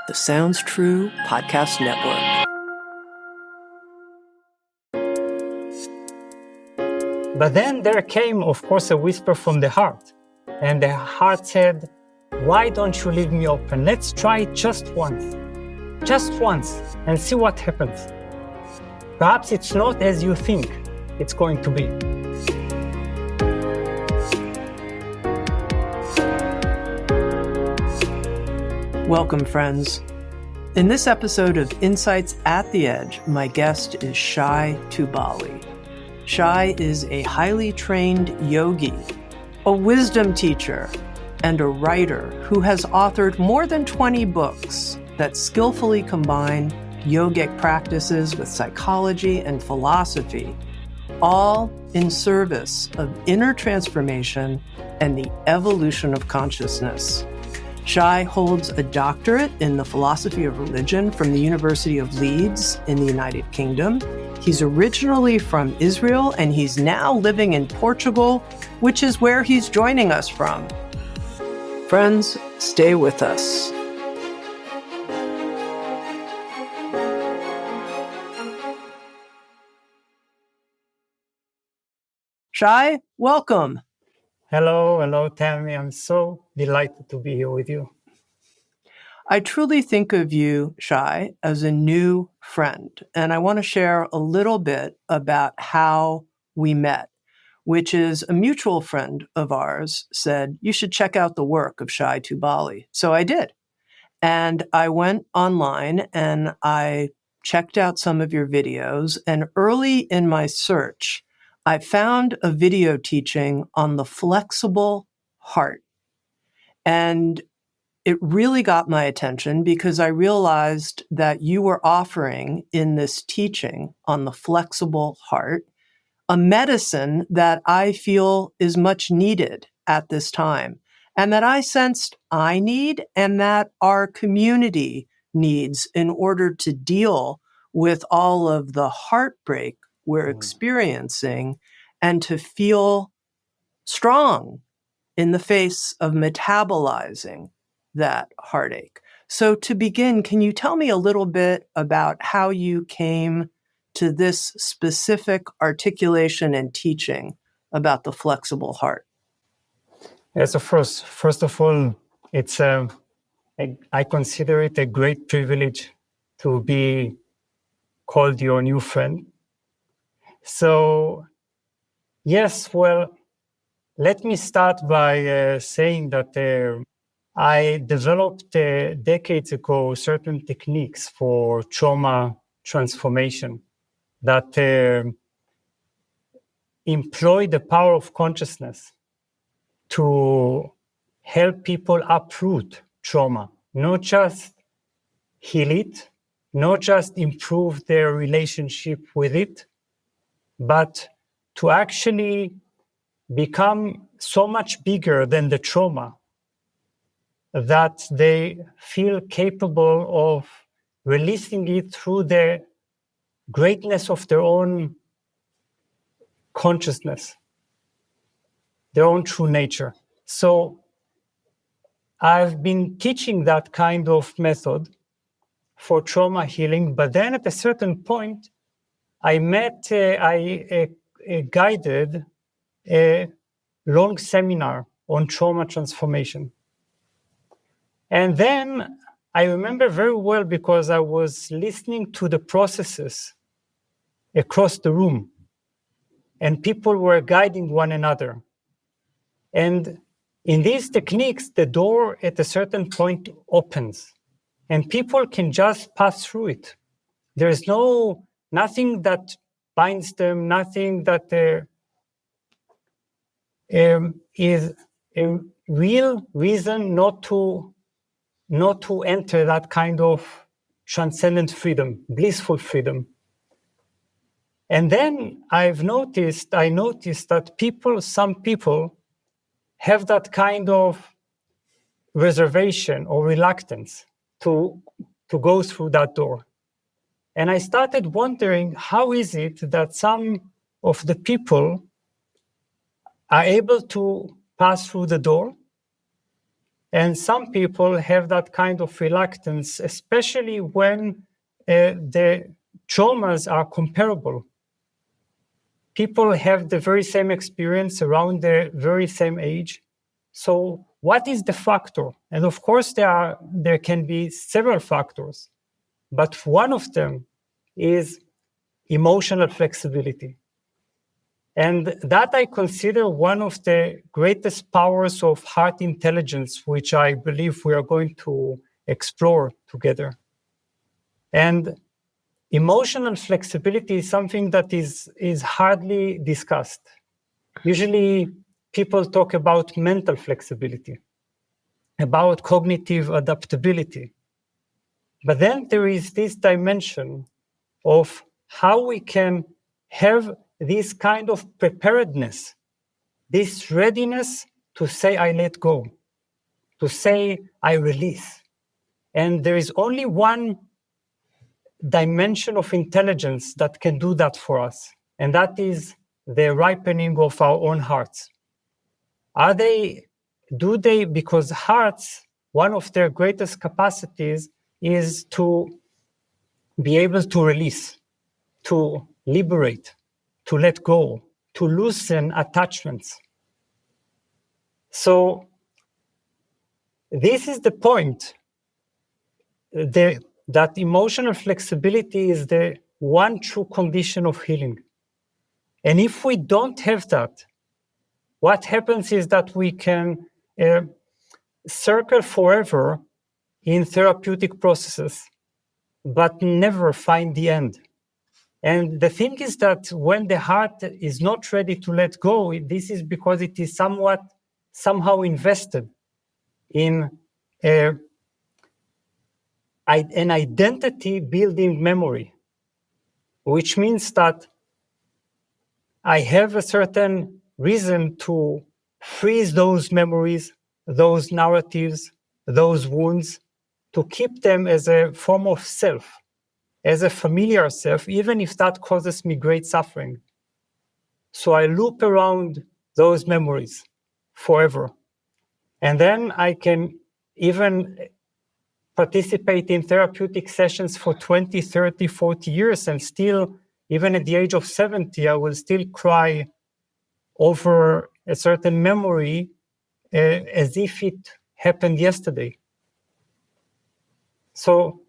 the Sounds True Podcast Network. But then there came, of course, a whisper from the heart. And the heart said, why don't you leave me open? Let's try it just once, and see what happens. Perhaps it's not as you think it's going to be. Welcome, friends. In this episode of Insights at the Edge, my guest is Shai Tubali. Shai is a highly trained yogi, a wisdom teacher, and a writer who has authored more than 20 books that skillfully combine yogic practices with psychology and philosophy, all in service of inner transformation and the evolution of consciousness. Shai holds a doctorate in the philosophy of religion from the University of Leeds in the United Kingdom. He's originally from Israel, and he's now living in Portugal, which is where he's joining us from. Friends, stay with us. Shai, welcome. Hello, Tami. I'm so delighted to be here with you. I truly think of you, Shai, as a new friend, and I want to share a little bit about how we met, which is a mutual friend of ours said, you should check out the work of Shai Tubali. So I did. And I went online and I checked out some of your videos, and early in my search, I found a video teaching on the flexible heart. And it really got my attention because I realized that you were offering in this teaching on the flexible heart a medicine that I feel is much needed at this time, and that I sensed I need and that our community needs in order to deal with all of the heartbreak we're experiencing and to feel strong in the face of metabolizing that heartache. So to begin, can you tell me a little bit about how you came to this specific articulation and teaching about the flexible heart? Yes, of course. First of all, I consider it a great privilege to be called your new friend. So, yes, well, let me start by saying that I developed decades ago certain techniques for trauma transformation that employ the power of consciousness to help people uproot trauma, not just heal it, not just improve their relationship with it, but to actually become so much bigger than the trauma that they feel capable of releasing it through the greatness of their own consciousness, their own true nature. So I've been teaching that kind of method for trauma healing, but then at a certain point, I guided a long seminar on trauma transformation. And then I remember very well because I was listening to the processes across the room, and people were guiding one another. And in these techniques, the door at a certain point opens, and people can just pass through it. There is nothing that binds them, nothing that is a real reason not to enter that kind of transcendent freedom, blissful freedom. And then I noticed that some people have that kind of reservation or reluctance to go through that door. And I started wondering, how is it that some of the people are able to pass through the door And some people have that kind of reluctance, especially when the traumas are comparable. People have the very same experience around the very same age. So what is the factor? And of course, there can be several factors, but one of them is emotional flexibility. And that I consider one of the greatest powers of heart intelligence, which I believe we are going to explore together. And emotional flexibility is something that is hardly discussed. Usually people talk about mental flexibility, about cognitive adaptability. But then there is this dimension of how we can have this kind of preparedness, this readiness to say, I let go, to say, I release. And there is only one dimension of intelligence that can do that for us, and that is the ripening of our own hearts. Because hearts, one of their greatest capacities is to be able to release, to liberate, to let go, to loosen attachments. So this is the point, that emotional flexibility is the one true condition of healing. And if we don't have that, what happens is that we can circle forever in therapeutic processes, but never find the end. And the thing is that when the heart is not ready to let go, this is because it is somehow invested in an identity building memory, which means that I have a certain reason to freeze those memories, those narratives, those wounds, to keep them as a form of self, as a familiar self, even if that causes me great suffering. So I loop around those memories forever. And then I can even participate in therapeutic sessions for 20, 30, 40 years, and still, even at the age of 70, I will still cry over a certain memory as if it happened yesterday. So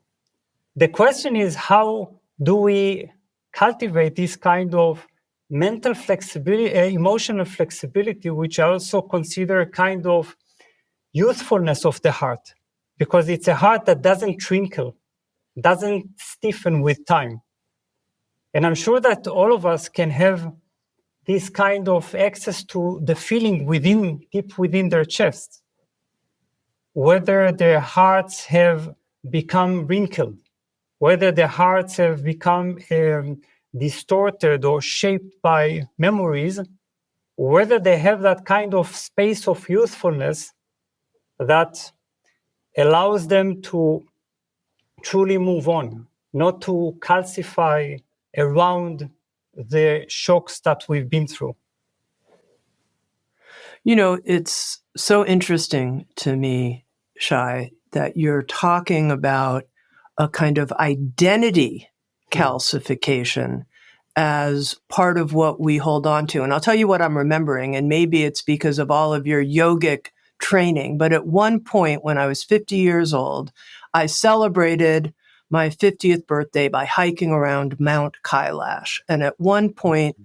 the question is, how do we cultivate this kind of mental flexibility, emotional flexibility, which I also consider a kind of youthfulness of the heart, because it's a heart that doesn't wrinkle, doesn't stiffen with time. And I'm sure that all of us can have this kind of access to the feeling deep within their chests, whether their hearts have become wrinkled, whether their hearts have become distorted or shaped by memories, whether they have that kind of space of youthfulness that allows them to truly move on, not to calcify around the shocks that we've been through. You know, it's so interesting to me, Shai, that you're talking about a kind of identity calcification as part of what we hold on to. And I'll tell you what I'm remembering, and maybe it's because of all of your yogic training. But at one point when I was 50 years old, I celebrated my 50th birthday by hiking around Mount Kailash. And at one point,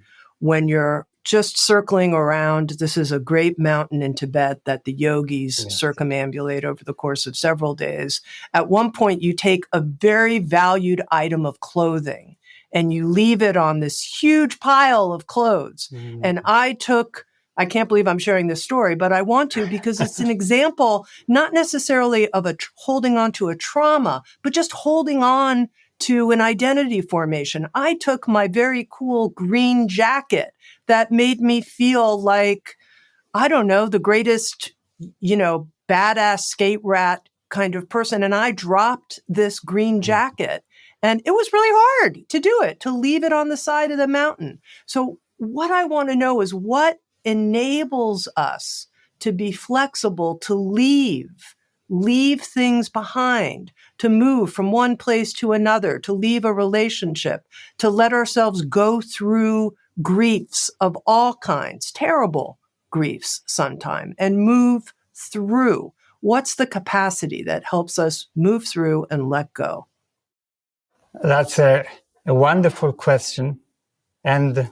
when you're just circling around, this is a great mountain in Tibet that the yogis circumambulate over the course of several days. At one point, you take a very valued item of clothing and you leave it on this huge pile of clothes. And I can't believe I'm sharing this story, but I want to because it's an example, not necessarily of holding on to a trauma, but just holding on to an identity formation. I took my very cool green jacket that made me feel like, I don't know, the greatest, badass skate rat kind of person. And I dropped this green jacket. And it was really hard to do it, to leave it on the side of the mountain. So what I want to know is what enables us to be flexible, to leave things behind, to move from one place to another, to leave a relationship, to let ourselves go through griefs of all kinds, terrible griefs sometimes, and move through. What's the capacity that helps us move through and let go? That's a wonderful question. And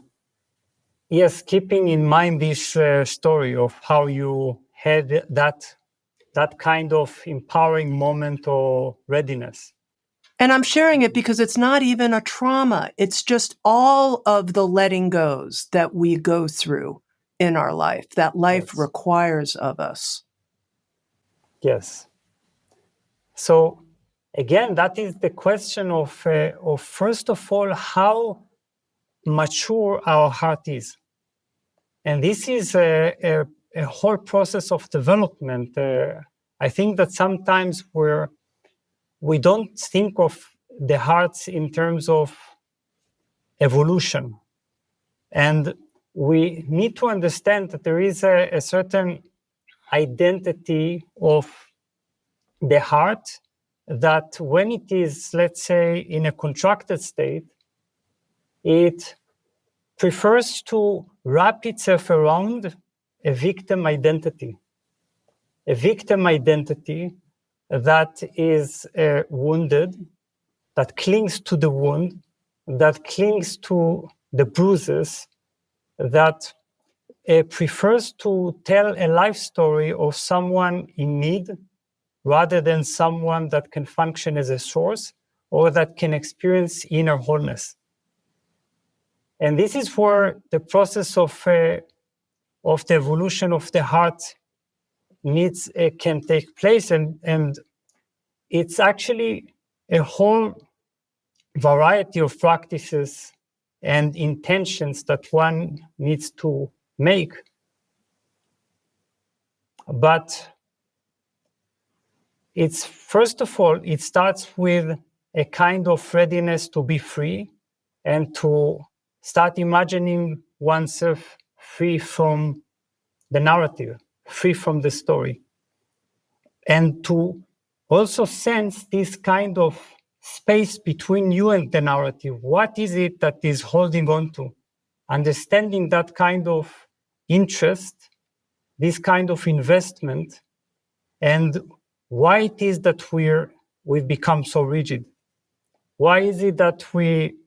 yes, keeping in mind this story of how you had that kind of empowering moment or readiness. And I'm sharing it because it's not even a trauma. It's just all of the letting goes that we go through in our life, that life requires of us. Yes. So again, that is the question of first of all, how mature our heart is. And this is a whole process of development. I think that sometimes we don't think of the hearts in terms of evolution. And we need to understand that there is a certain identity of the heart that when it is, let's say, in a contracted state, it prefers to wrap itself around a victim identity. A victim identity that is wounded, that clings to the wound, that clings to the bruises, that prefers to tell a life story of someone in need rather than someone that can function as a source or that can experience inner wholeness. And this is where the process of the evolution of the heart can take place, and it's actually a whole variety of practices and intentions that one needs to make. But it's first of all, it starts with a kind of readiness to be free and to start imagining oneself free from the narrative, free from the story, and to also sense this kind of space between you and the narrative. What is it that is holding on to? Understanding that kind of interest, this kind of investment, and why it is that we've become so rigid. Why is it that we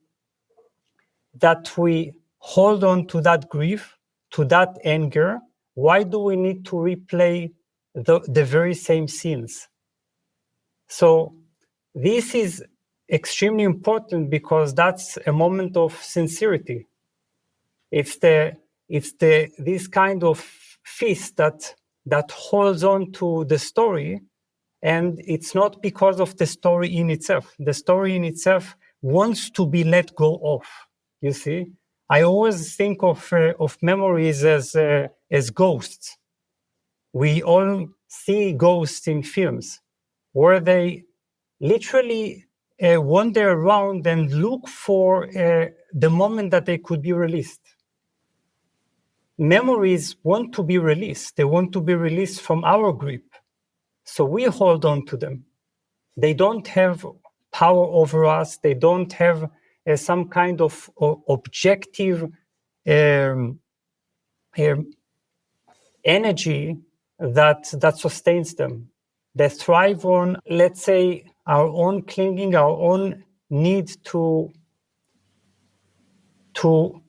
hold on to that grief, to that anger? Why do we need to replay the very same scenes? So this is extremely important because that's a moment of sincerity. It's this kind of fist that holds on to the story, and it's not because of the story in itself. The story in itself wants to be let go of. You see, I always think of memories as ghosts. We all see ghosts in films where they literally wander around and look for the moment that they could be released. Memories want to be released. They want to be released from our grip. So we hold on to them. They don't have power over us. They don't have some kind of objective energy that sustains them. They thrive on, let's say, our own clinging, our own need to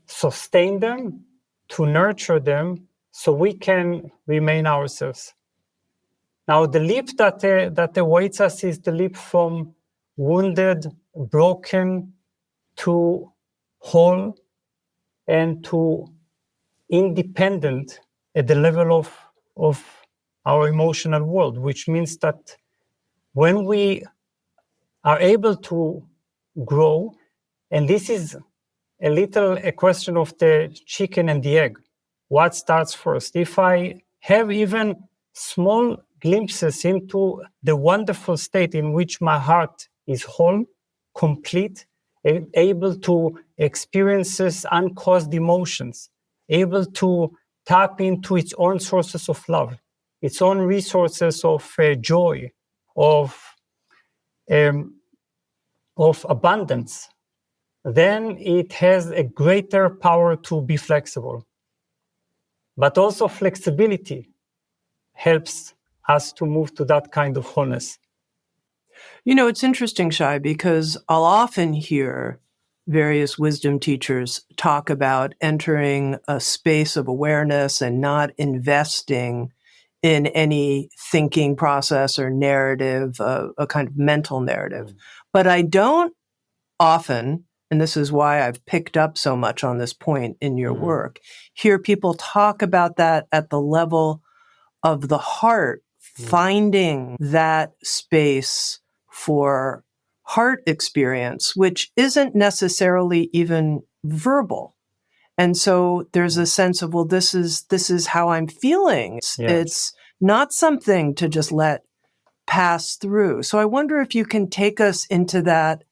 sustain them, to nurture them, so we can remain ourselves. Now, the leap that awaits us is the leap from wounded, broken, to whole, and to independent at the level of our emotional world, which means that when we are able to grow, and this is a question of the chicken and the egg. What starts first? If I have even small glimpses into the wonderful state in which my heart is whole, complete, able to experience uncaused emotions, able to tap into its own sources of love, its own resources of joy, of abundance, then it has a greater power to be flexible. But also flexibility helps us to move to that kind of wholeness. You know, it's interesting, Shai, because I'll often hear various wisdom teachers talk about entering a space of awareness and not investing in any thinking process or narrative, a kind of mental narrative. But I don't often, and this is why I've picked up so much on this point in your work, hear people talk about that at the level of the heart, finding that space for heart experience, which isn't necessarily even verbal. And so there's a sense of, well, this is how I'm feeling. It's not something to just let pass through. So I wonder if you can take us into that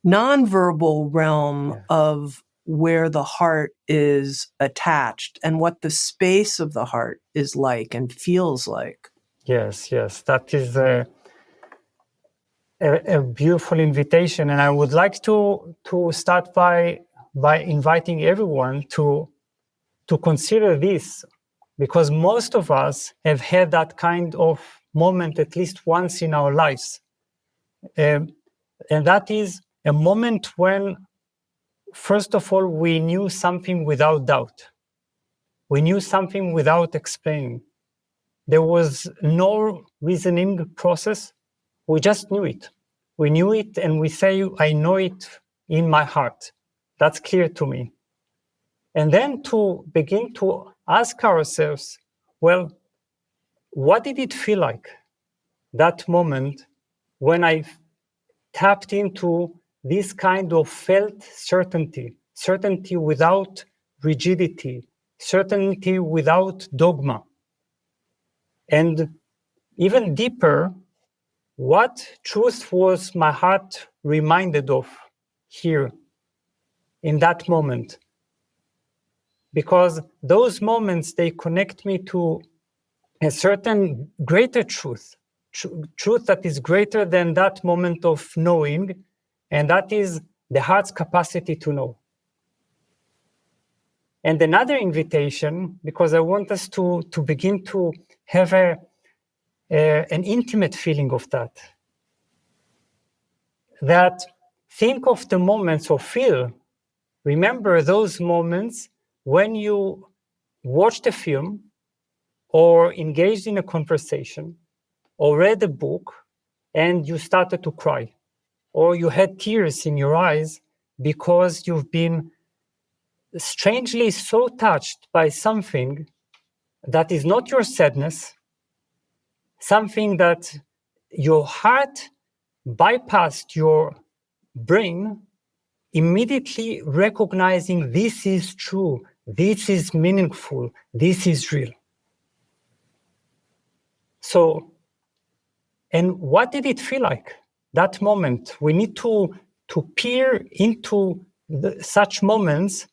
nonverbal realm of where the heart is attached and what the space of the heart is like and feels like. Yes, that is a beautiful invitation, and I would like to start by inviting everyone to consider this, because most of us have had that kind of moment at least once in our lives, and that is a moment when, first of all, we knew something without doubt. We knew something without explaining. There was no reasoning process. We just knew it. We knew it, and we say, I know it in my heart. That's clear to me. And then to begin to ask ourselves, well, what did it feel like, that moment when I tapped into this kind of felt certainty, certainty without rigidity, certainty without dogma? And even deeper, what truth was my heart reminded of here in that moment? Because those moments, they connect me to a certain greater truth, truth that is greater than that moment of knowing, and that is the heart's capacity to know. And another invitation, because I want us to begin to have an intimate feeling of that think of the moments, or remember those moments when you watched a film or engaged in a conversation or read a book and you started to cry, or you had tears in your eyes because you've been strangely so touched by something that is not your sadness, something that your heart bypassed your brain, immediately recognizing this is true, this is meaningful, this is real. So, and what did it feel like, that moment? We need to peer into such moments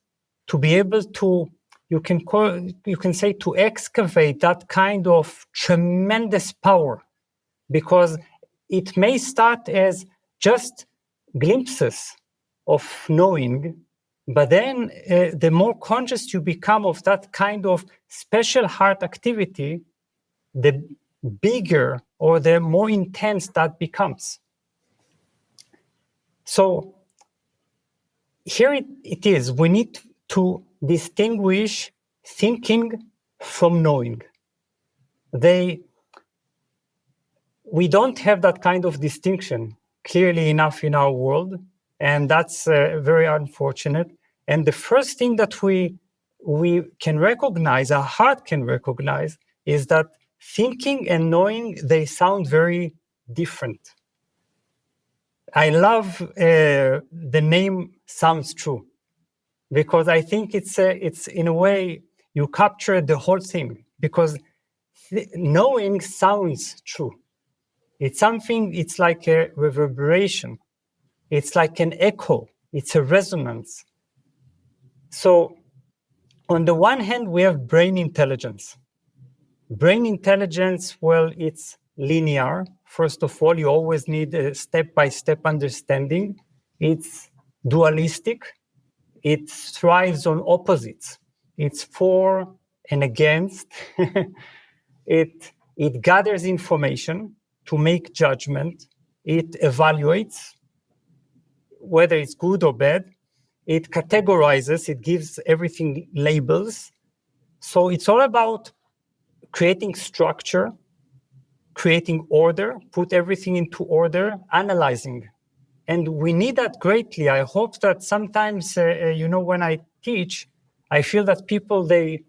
to be able to, you can say, to excavate that kind of tremendous power, because it may start as just glimpses of knowing, but then the more conscious you become of that kind of special heart activity, the bigger or the more intense that becomes. So here it is. We need to distinguish thinking from knowing. We don't have that kind of distinction clearly enough in our world, and that's very unfortunate. And the first thing that we can recognize, our heart can recognize, is that thinking and knowing, they sound very different. I love the name Sounds True, because I think it's in a way you capture the whole thing, because knowing sounds true. It's something, it's like a reverberation. It's like an echo. It's a resonance. So on the one hand, we have brain intelligence. Brain intelligence, well, it's linear. First of all, you always need a step-by-step understanding. It's dualistic. It thrives on opposites. It's for and against. It gathers information to make judgment. It evaluates whether it's good or bad. It categorizes. It gives everything labels. So it's all about creating structure, creating order, put everything into order, analyzing. And we need that greatly. I hope that sometimes, when I teach, I feel that people, they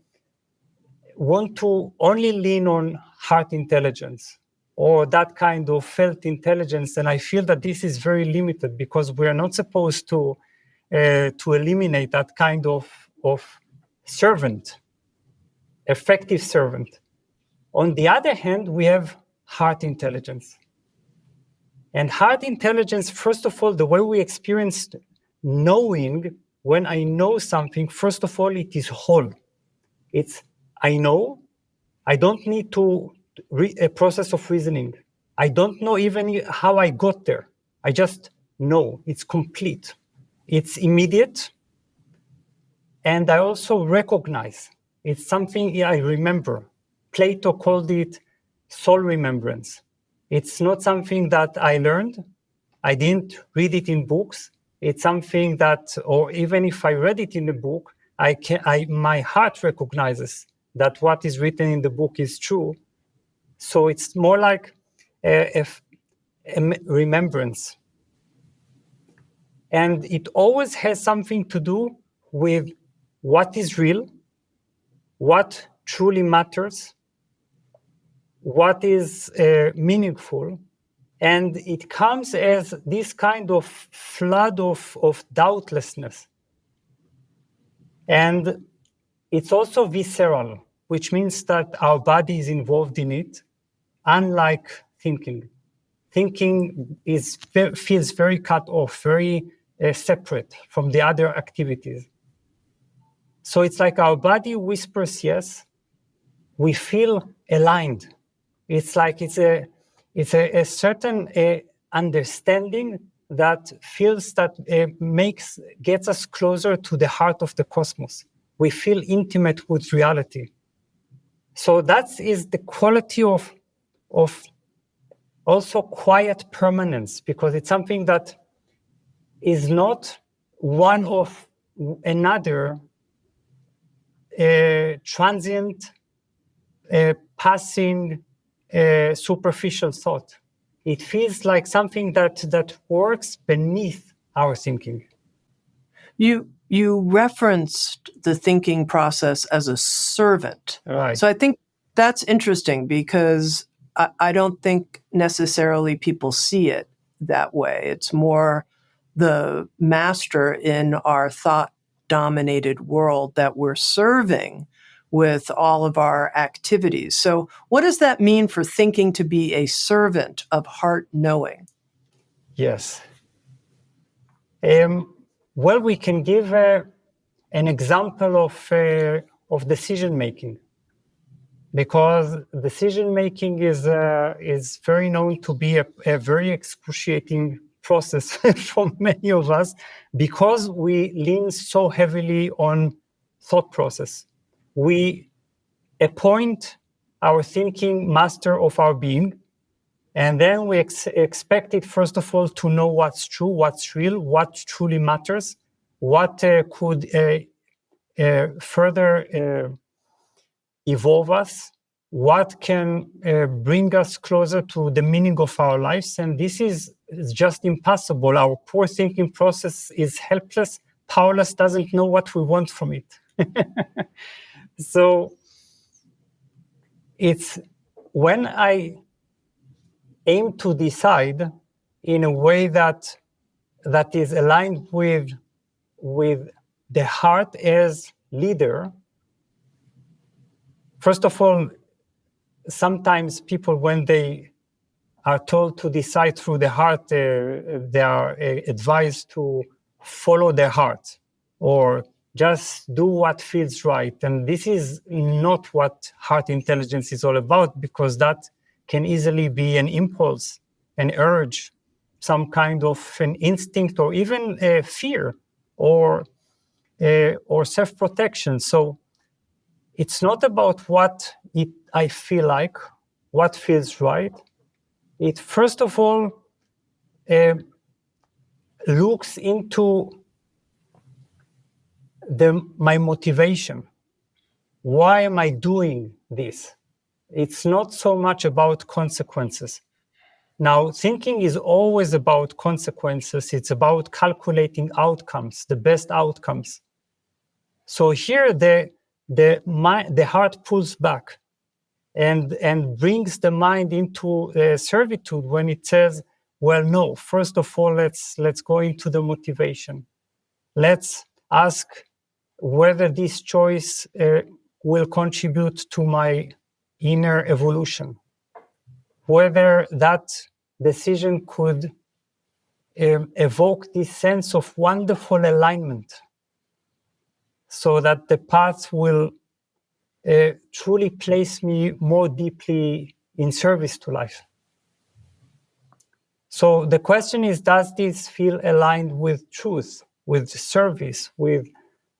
want to only lean on heart intelligence or that kind of felt intelligence. And I feel that this is very limited because we are not supposed to eliminate that kind of servant, effective servant. On the other hand, we have heart intelligence. And heart intelligence, first of all, the way we experience knowing, when I know something, first of all, it is whole. It's, I know, I don't need to a process of reasoning. I don't know even how I got there. I just know. It's complete. It's immediate. And I also recognize. It's something I remember. Plato called it soul remembrance. It's not something that I learned. I didn't read it in books. It's something that, or even if I read it in the book, my heart recognizes that what is written in the book is true. So it's more like a remembrance. And it always has something to do with what is real, what truly matters, what is meaningful. And it comes as this kind of flood of doubtlessness. And it's also visceral, which means that our body is involved in it, unlike thinking. Thinking feels very cut off, very separate from the other activities. So it's like our body whispers yes, we feel aligned. It's like it's a certain understanding that feels that gets us closer to the heart of the cosmos. We feel intimate with reality. So that is the quality of also quiet permanence, because it's something that is not one of another transient, passing, superficial thought. It feels like something that works beneath our thinking. You referenced the thinking process as a servant. Right. So I think that's interesting because I don't think necessarily people see it that way. It's more the master in our thought-dominated world that we're serving with all of our activities. So what does that mean for thinking to be a servant of heart knowing? Yes. Well, we can give an example of decision making, because decision making is very known to be a very excruciating process for many of us, because we lean so heavily on thought process. We appoint our thinking master of our being, and then we expect it, first of all, to know what's true, what's real, what truly matters, what could further evolve us, what can bring us closer to the meaning of our lives. And this is just impossible. Our poor thinking process is helpless, powerless, doesn't know what we want from it. So it's when I aim to decide in a way that is aligned with the heart as leader. First of all, sometimes people, when they are told to decide through the heart, they are advised to follow their heart or just do what feels right. And this is not what heart intelligence is all about, because that can easily be an impulse, an urge, some kind of an instinct, or even a fear or self-protection. So it's not about what I feel like, what feels right. It first of all looks into my motivation. Why am I doing this? It's not so much about consequences. Now, thinking is always about consequences. It's about calculating outcomes, the best outcomes. So here, the heart pulls back and brings the mind into servitude when it says, well, no, first of all, let's go into the motivation. Let's ask whether this choice will contribute to my inner evolution, whether that decision could evoke this sense of wonderful alignment, so that the path will truly place me more deeply in service to life. So the question is, does this feel aligned with truth, with service, with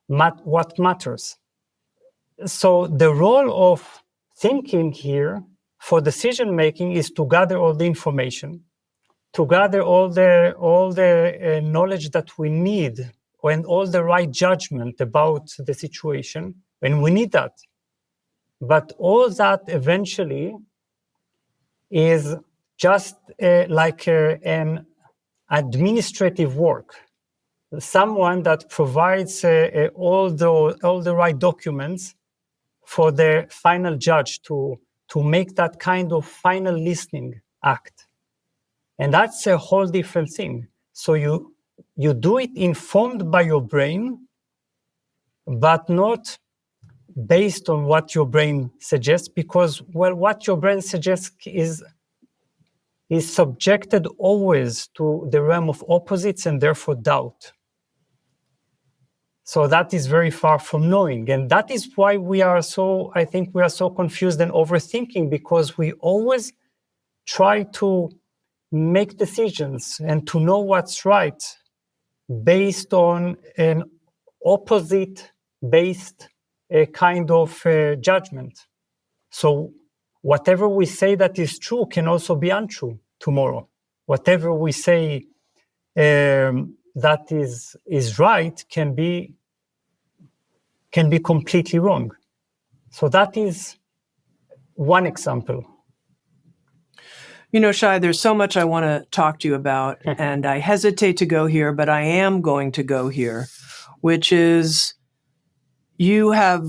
what matters? So the role of thinking here for decision making is to gather all the information, to gather all the knowledge that we need, and all the right judgment about the situation, and we need that. But all that eventually is just like an administrative work. Someone that provides all the right documents for the final judge to make that kind of final listening act. And that's a whole different thing. So you do it informed by your brain, but not based on what your brain suggests, because, well, what your brain suggests is subjected always to the realm of opposites and therefore doubt. So that is very far from knowing. And that is why I think we are so confused and overthinking, because we always try to make decisions and to know what's right based on an opposite-based kind of judgment. So whatever we say that is true can also be untrue tomorrow. Whatever we say that is right can be completely wrong. So that is one example. You know, Shai, there's so much I want to talk to you about, and I hesitate to go here, but I am going to go here, which is you have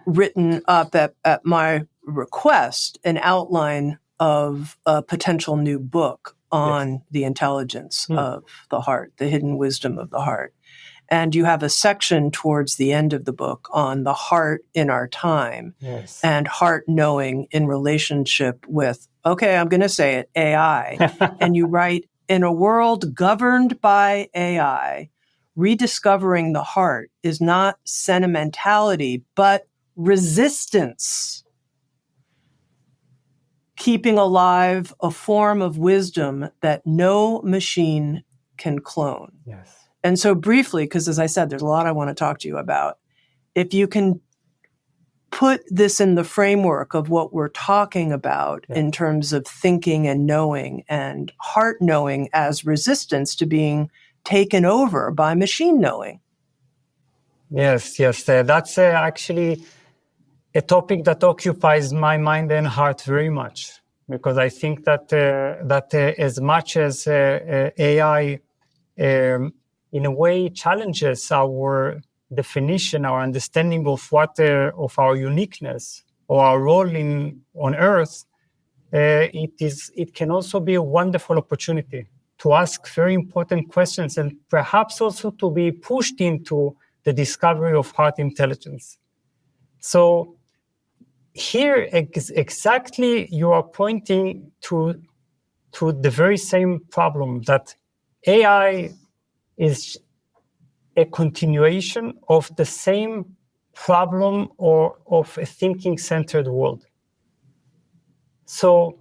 written up at my request an outline of a potential new book on the intelligence of the heart, the hidden wisdom of the heart. And you have a section towards the end of the book on the heart in our time and heart knowing in relationship with, okay, I'm going to say it, AI. And you write, in a world governed by AI, rediscovering the heart is not sentimentality, but resistance. Keeping alive a form of wisdom that no machine can clone. Yes. And so briefly, because as I said, there's a lot I want to talk to you about. If you can put this in the framework of what we're talking about in terms of thinking and knowing, and heart knowing as resistance to being taken over by machine knowing. Yes. That's actually a topic that occupies my mind and heart very much, because I think that as much as AI in a way challenges our definition, our understanding of of our uniqueness or our role on Earth, it can also be a wonderful opportunity to ask very important questions, and perhaps also to be pushed into the discovery of heart intelligence. So here exactly you are pointing to the very same problem, that AI is a continuation of the same problem or of a thinking-centered world. So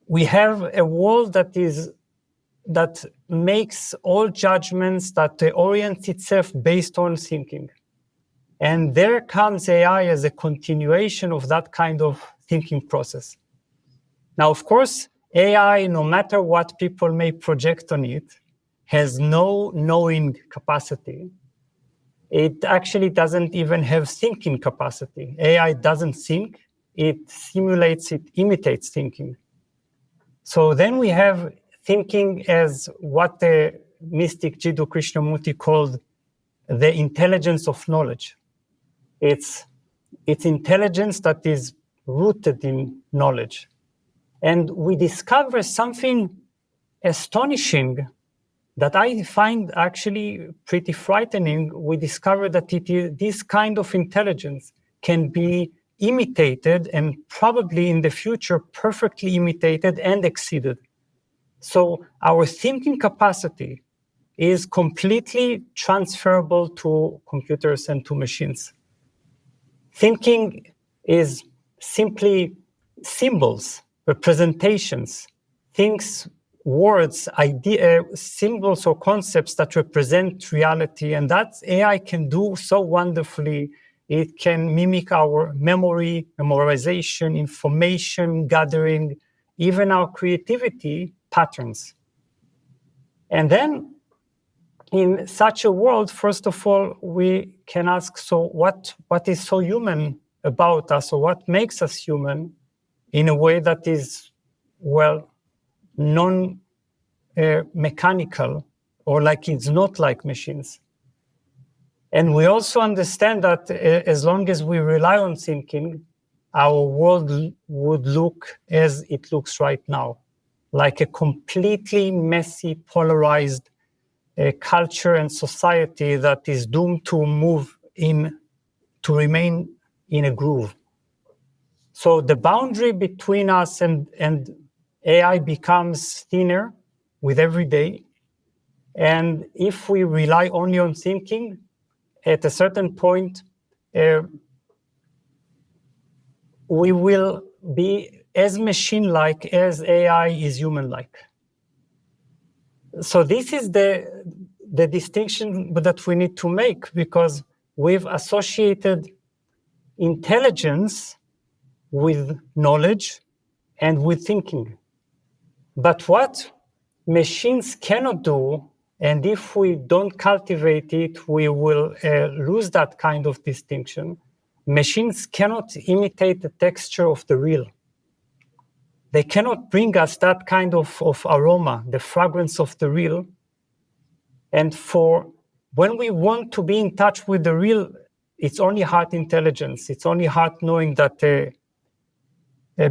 we have a world that makes all judgments, that orients itself based on thinking. And there comes AI as a continuation of that kind of thinking process. Now, of course, AI, no matter what people may project on it, has no knowing capacity. It actually doesn't even have thinking capacity. AI doesn't think, it simulates, it imitates thinking. So then we have thinking as what the mystic Jiddu Krishnamurti called the intelligence of knowledge. It's intelligence that is rooted in knowledge. And we discover something astonishing that I find actually pretty frightening. We discover that this kind of intelligence can be imitated and probably in the future perfectly imitated and exceeded. So our thinking capacity is completely transferable to computers and to machines. Thinking is simply symbols, representations, things, words, symbols or concepts that represent reality. And that AI can do so wonderfully. It can mimic our memory, memorization, information gathering, even our creativity patterns. And then in such a world, first of all, we can ask, so what is so human about us, or what makes us human in a way that is, well, non-mechanical, or like it's not like machines? And we also understand that as long as we rely on thinking, our world would look as it looks right now, like a completely messy, polarized culture and society that is doomed to remain in a groove. So the boundary between us and AI becomes thinner with every day. And if we rely only on thinking, at a certain point, we will be as machine-like as AI is human-like. So this is the distinction that we need to make, because we've associated intelligence with knowledge and with thinking. But what machines cannot do, and if we don't cultivate it, we will lose that kind of distinction. Machines cannot imitate the texture of the real. They cannot bring us that kind of aroma, the fragrance of the real. And for when we want to be in touch with the real, it's only heart intelligence. It's only heart knowing that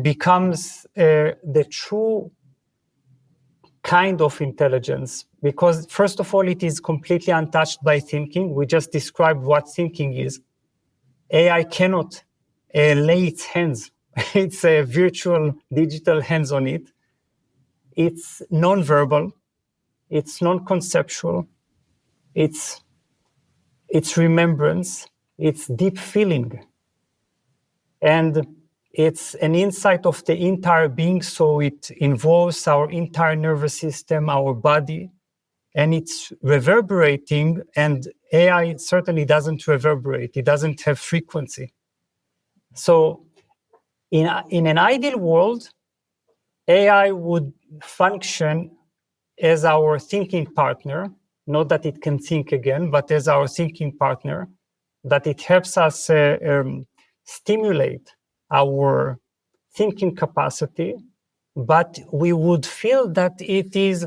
becomes the true kind of intelligence. Because first of all, it is completely untouched by thinking. We just described what thinking is. AI cannot lay its hands. It's a virtual digital hands on it. It's non-verbal. It's non-conceptual. It's remembrance. It's deep feeling. And it's an insight of the entire being, so it involves our entire nervous system, our body, and it's reverberating, and AI certainly doesn't reverberate. It doesn't have frequency. So in an ideal world, AI would function as our thinking partner, not that it can think again, but as our thinking partner, that it helps us stimulate our thinking capacity, but we would feel that it is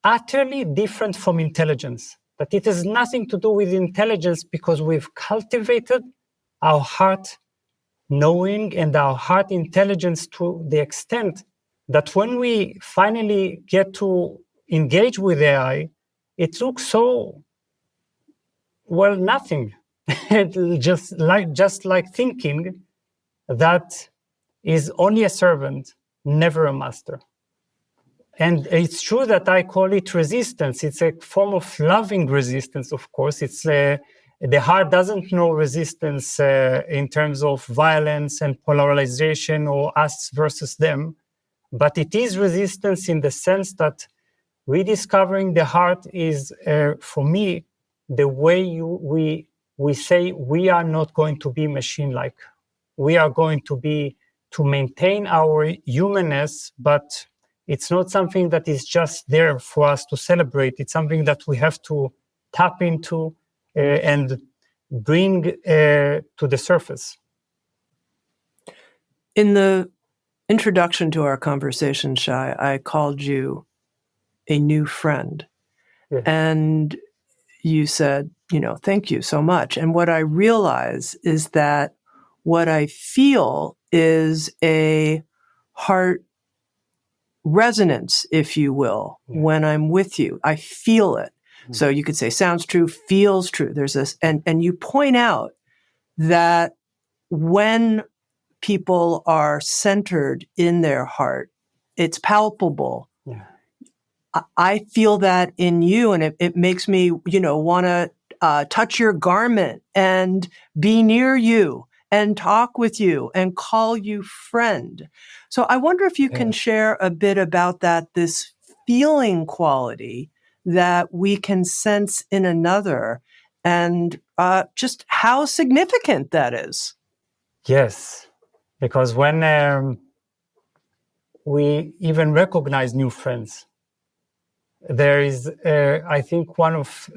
utterly different from intelligence, that it has nothing to do with intelligence, because we've cultivated our heart knowing and our heart intelligence to the extent that when we finally get to engage with AI, it looks so, well, nothing. just like thinking that is only a servant, never a master. And it's true that I call it resistance. It's a form of loving resistance, of course. It's the heart doesn't know resistance in terms of violence and polarization or us versus them, but it is resistance in the sense that rediscovering the heart is, for me, the way we say we are not going to be machine-like. We are going to maintain our humanness, but it's not something that is just there for us to celebrate. It's something that we have to tap into and bring to the surface. In the introduction to our conversation, Shai, I called you a new friend. Yeah. And you said, thank you so much. And what I realize is that what I feel is a heart resonance, if you will, when I'm with you. I feel it. Mm-hmm. So you could say sounds true, feels true. There's this, and you point out that when people are centered in their heart, it's palpable. Yeah. I feel that in you, and it makes me, want to touch your garment and be near you and talk with you and call you friend. So I wonder if you can share a bit about that, this feeling quality that we can sense in another, and just how significant that is. Yes, because when we even recognize new friends, there is, I think, one of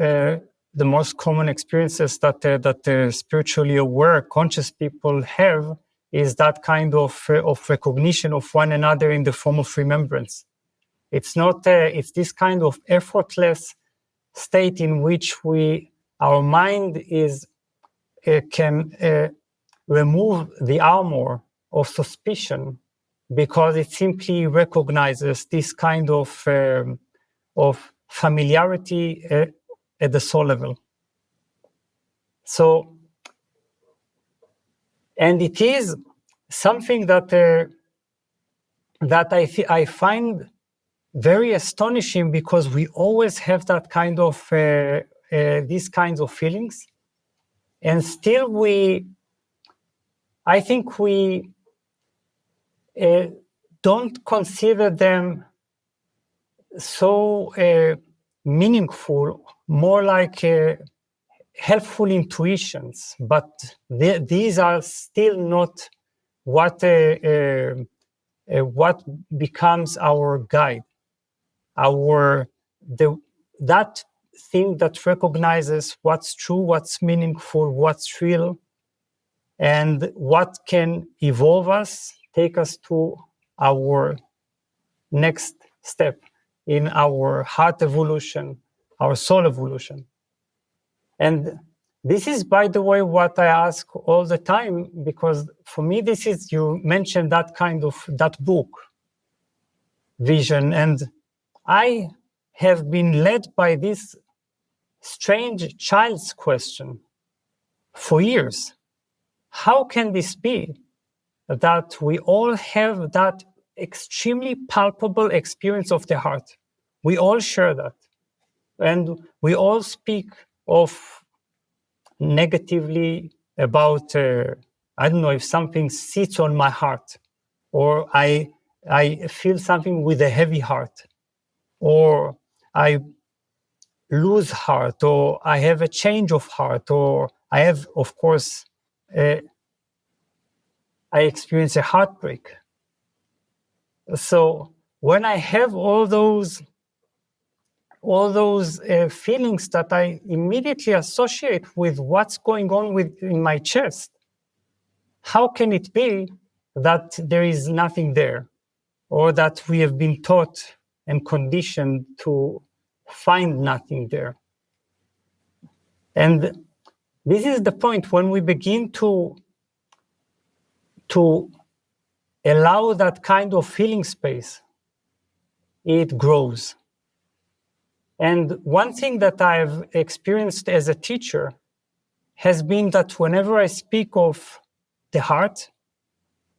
the most common experiences that spiritually aware, conscious people have is that kind of recognition of one another in the form of remembrance. It's not. It's this kind of effortless state in which our mind can remove the armor of suspicion, because it simply recognizes this kind of familiarity at the soul level. So, and it is something that I find very astonishing, because we always have that kind of these kinds of feelings, and still I think we don't consider them so meaningful, more like helpful intuitions, but these are still not what becomes our guide, that thing that recognizes what's true, what's meaningful, what's real, and what can evolve us, take us to our next step in our heart evolution, our soul evolution. And this is, by the way, what I ask all the time, because for me, this is, you mentioned that book, Vision, and I have been led by this strange child's question for years. How can this be that we all have that extremely palpable experience of the heart? We all share that. And we all speak of negatively about, I don't know, if something sits on my heart, or I feel something with a heavy heart, or I lose heart, or I have a change of heart, or I have, of course, I experience a heartbreak. So when I have all those feelings that I immediately associate with what's going on in my chest, how can it be that there is nothing there, or that we have been taught and conditioned to find nothing there? And this is the point when we begin to allow that kind of feeling space, it grows. And one thing that I've experienced as a teacher has been that whenever I speak of the heart,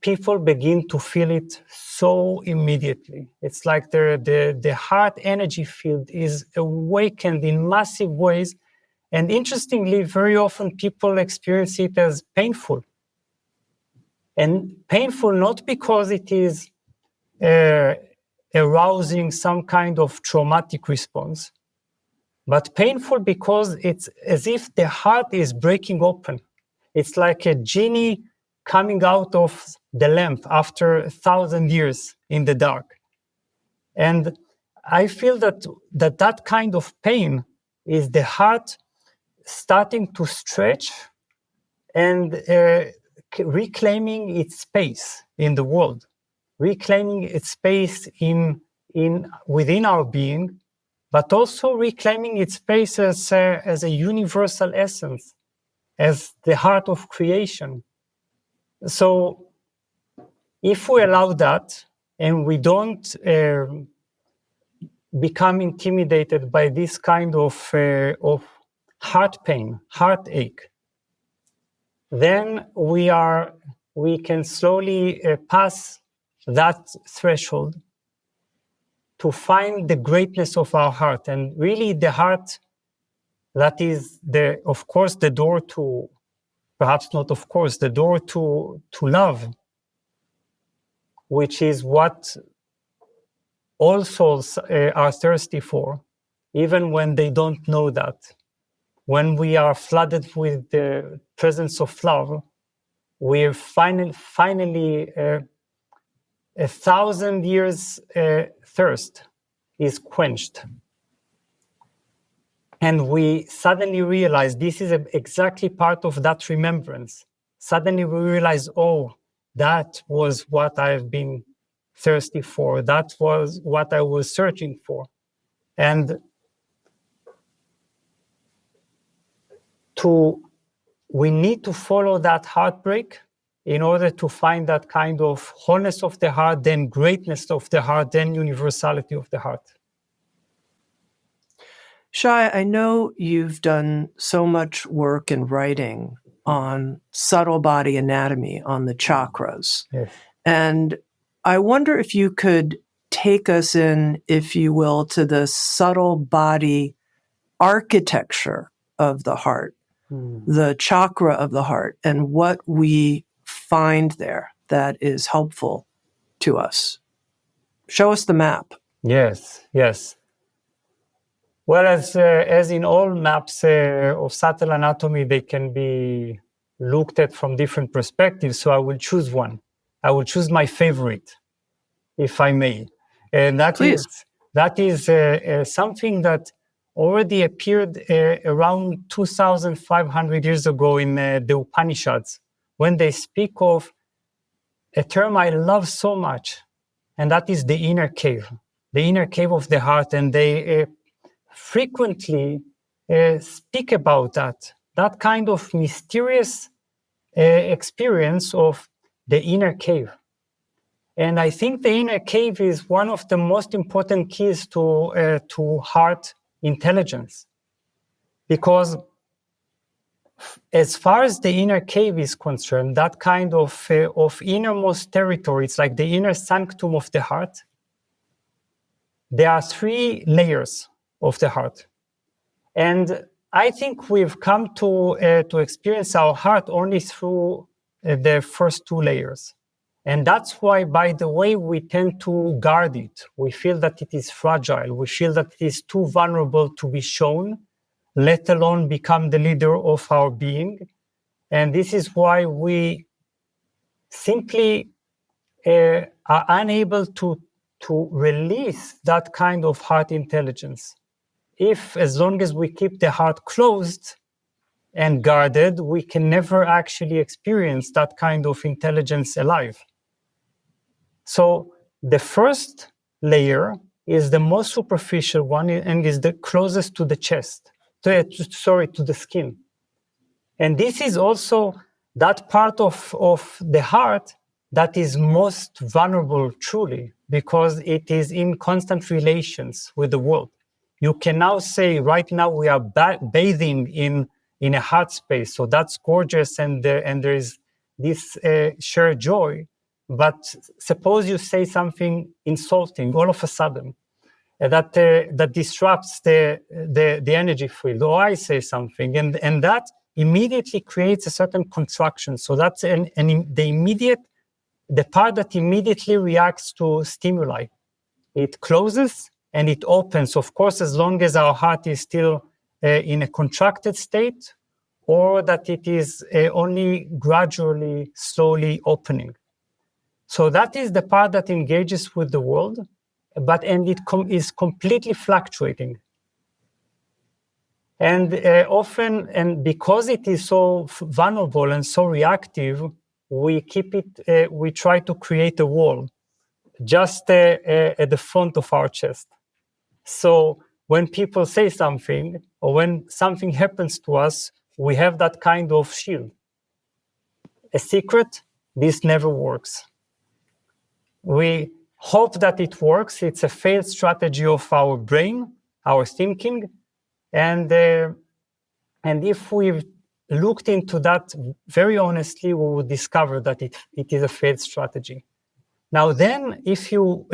people begin to feel it so immediately. It's like the heart energy field is awakened in massive ways. And interestingly, very often people experience it as painful. And painful not because it is arousing some kind of traumatic response, but painful because it's as if the heart is breaking open. It's like a genie coming out of the lamp after 1,000 years in the dark. And I feel that kind of pain is the heart starting to stretch and reclaiming its space in the world, reclaiming its space within our being, but also reclaiming its space as a universal essence, as the heart of creation. So if we allow that and we don't become intimidated by this kind of heart pain, heartache, then we can slowly pass that threshold to find the greatness of our heart. And really the heart, that is of course the door to, perhaps not of course, the door to love, which is what all souls are thirsty for, even when they don't know that. When we are flooded with the presence of love, we're finally 1,000 years thirst is quenched. And we suddenly realize this is exactly part of that remembrance. Suddenly we realize, oh, that was what I've been thirsty for. That was what I was searching for. And we need to follow that heartbreak in order to find that kind of wholeness of the heart, then greatness of the heart, then universality of the heart. Shai, I know you've done so much work in writing on subtle body anatomy, on the chakras. Yes. And I wonder if you could take us in, if you will, to the subtle body architecture of the heart, the chakra of the heart, and what we find there that is helpful to us. Show us the map. Yes. Well, as in all maps of subtle anatomy, they can be looked at from different perspectives. So I will choose one. I will choose my favorite, if I may. And that is something that already appeared around 2,500 years ago in the Upanishads, when they speak of a term I love so much, and that is the inner cave of the heart. And they frequently speak about that kind of mysterious experience of the inner cave. And I think the inner cave is one of the most important keys to heart intelligence, because as far as the inner cave is concerned, that kind of innermost territory, it's like the inner sanctum of the heart. There are 3 layers of the heart. And I think we've come to experience our heart only through the first 2 layers. And that's why, by the way, we tend to guard it. We feel that it is fragile. We feel that it is too vulnerable to be shown, let alone become the leader of our being. And this is why we simply are unable to release that kind of heart intelligence. As long as we keep the heart closed and guarded, we can never actually experience that kind of intelligence alive. So the first layer is the most superficial one and is the closest to the chest, to the skin. And this is also that part of the heart that is most vulnerable, truly, because it is in constant relations with the world. You can now say, right now we are bathing in a heart space, so that's gorgeous, and there is this shared joy. but suppose you say something insulting all of a sudden, that disrupts the energy field, or I say something, and that immediately creates a certain contraction. So that's the part that immediately reacts to stimuli. It closes and it opens, of course, as long as our heart is still in a contracted state, or that it is only gradually, slowly opening. So that is the part that engages with the world, and it is completely fluctuating. And often, and because it is so vulnerable and so reactive, we try to create a wall just at the front of our chest. So when people say something, or when something happens to us, we have that kind of shield. A secret, this never works. We hope that it works. It's a failed strategy of our brain, our thinking. And if we've looked into that very honestly, we will discover that it is a failed strategy. Now then, if you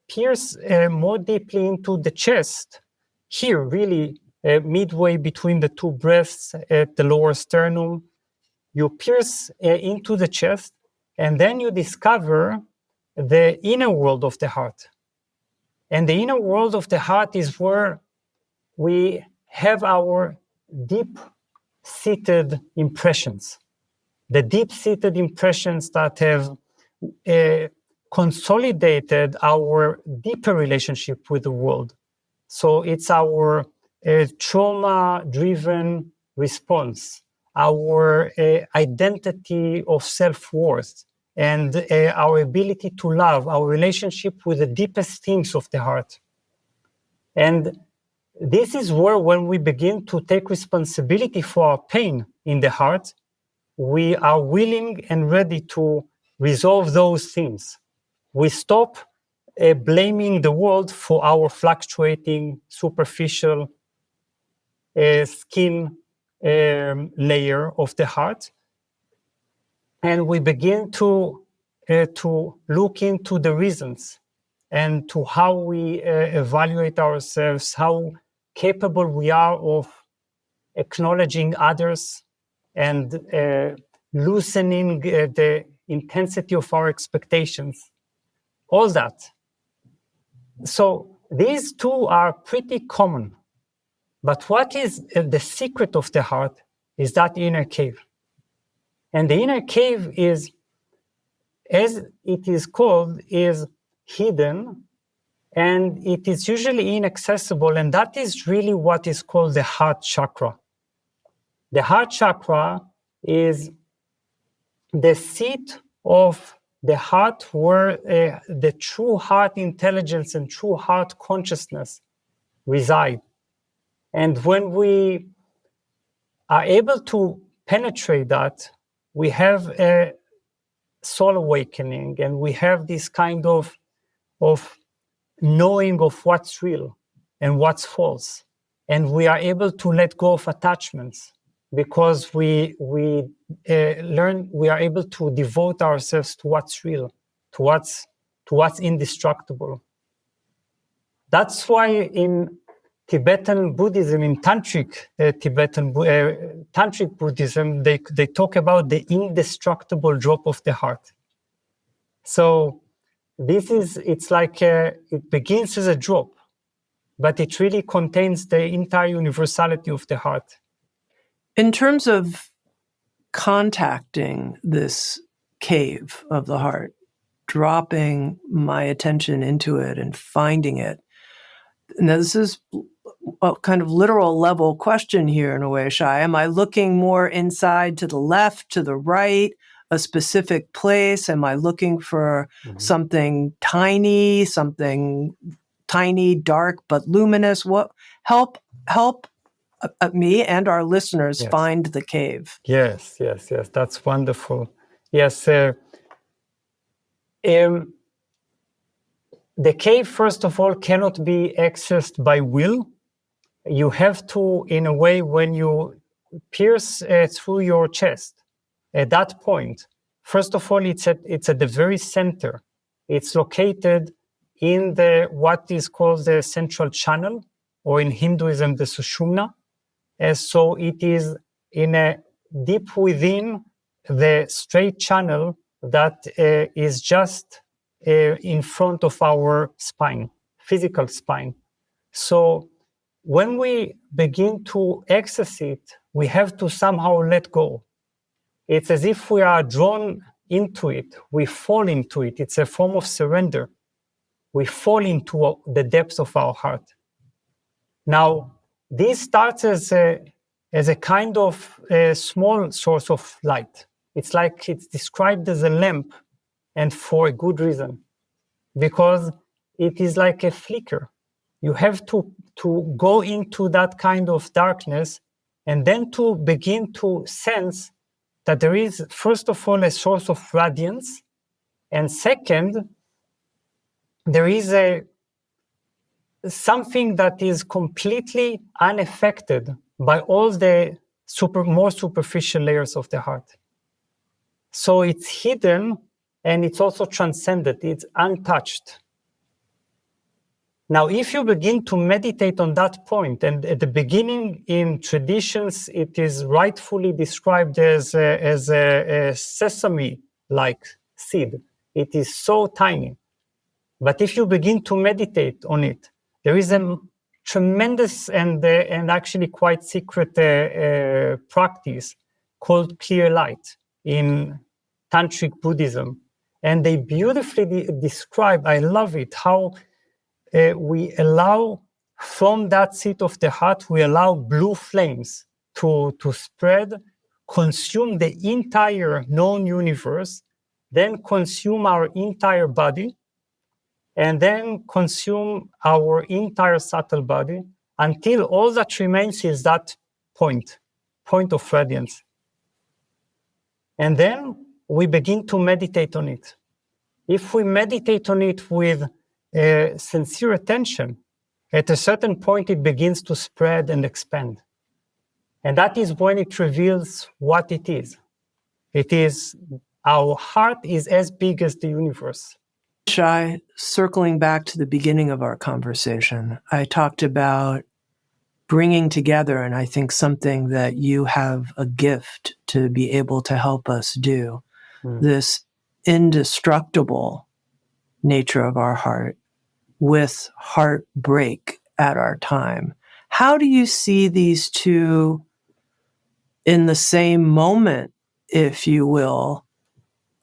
pierce more deeply into the chest, here really midway between the two breasts at the lower sternum, you pierce into the chest, and then you discover the inner world of the heart. And the inner world of the heart is where we have our deep-seated impressions, the deep-seated impressions that have consolidated our deeper relationship with the world. So it's our trauma-driven response, our identity of self-worth, and our ability to love, our relationship with the deepest themes of the heart. And this is where, when we begin to take responsibility for our pain in the heart, we are willing and ready to resolve those things. We stop blaming the world for our fluctuating, superficial skin layer of the heart, and we begin to look into the reasons and to how we evaluate ourselves, how capable we are of acknowledging others and loosening the intensity of our expectations, all that. So these two are pretty common. But what is the secret of the heart is that inner cave. And the inner cave is, as it is called, is hidden, and it is usually inaccessible, and that is really what is called the heart chakra. The heart chakra is the seat of the heart where the true heart intelligence and true heart consciousness reside. And when we are able to penetrate that, we have a soul awakening, and we have this kind of knowing of what's real and what's false. And we are able to let go of attachments, because we learn, we are able to devote ourselves to what's real, to what's indestructible. That's why in Tibetan Buddhism, in Tantric Buddhism, they talk about the indestructible drop of the heart. So it's like it begins as a drop, but it really contains the entire universality of the heart. In terms of contacting this cave of the heart, dropping my attention into it and finding it, now this is a kind of literal level question here in a way, Shai. Am I looking more inside, to the left, to the right, a specific place? Am I looking for something tiny, dark, but luminous? What help me and our listeners find the cave? Yes. That's wonderful. Yes. The cave, first of all, cannot be accessed by will. You have to, in a way, when you pierce through your chest, at that point, first of all, it's at the very center. It's located in what is called the central channel, or in Hinduism, the Sushumna. And so it is in a deep within the straight channel that is just in front of our spine, physical spine. So when we begin to access it, we have to somehow let go. It's as if we are drawn into it. We fall into it. It's a form of surrender. We fall into the depths of our heart. Now, this starts as a kind of a small source of light. It's like it's described as a lamp, and for a good reason, because it is like a flicker. You have to go into that kind of darkness, and then to begin to sense that there is, first of all, a source of radiance, and second, there is something that is completely unaffected by all the more superficial layers of the heart. So it's hidden, and it's also transcended. It's untouched. Now, if you begin to meditate on that point, and at the beginning in traditions, it is rightfully described as a sesame-like seed. It is so tiny. But if you begin to meditate on it, there is a tremendous and actually quite secret practice called clear light in Tantric Buddhism. And they beautifully describe, I love it, how we allow, from that seat of the heart, we allow blue flames to spread, consume the entire known universe, then consume our entire body, and then consume our entire subtle body, until all that remains is that point of radiance. And then we begin to meditate on it. If we meditate on it with sincere attention, at a certain point it begins to spread and expand. And that is when it reveals what it is. It is, our heart is as big as the universe. Shai, circling back to the beginning of our conversation, I talked about bringing together, and I think something that you have a gift to be able to help us do, this indestructible nature of our heart with heartbreak at our time. How do you see these two in the same moment, if you will,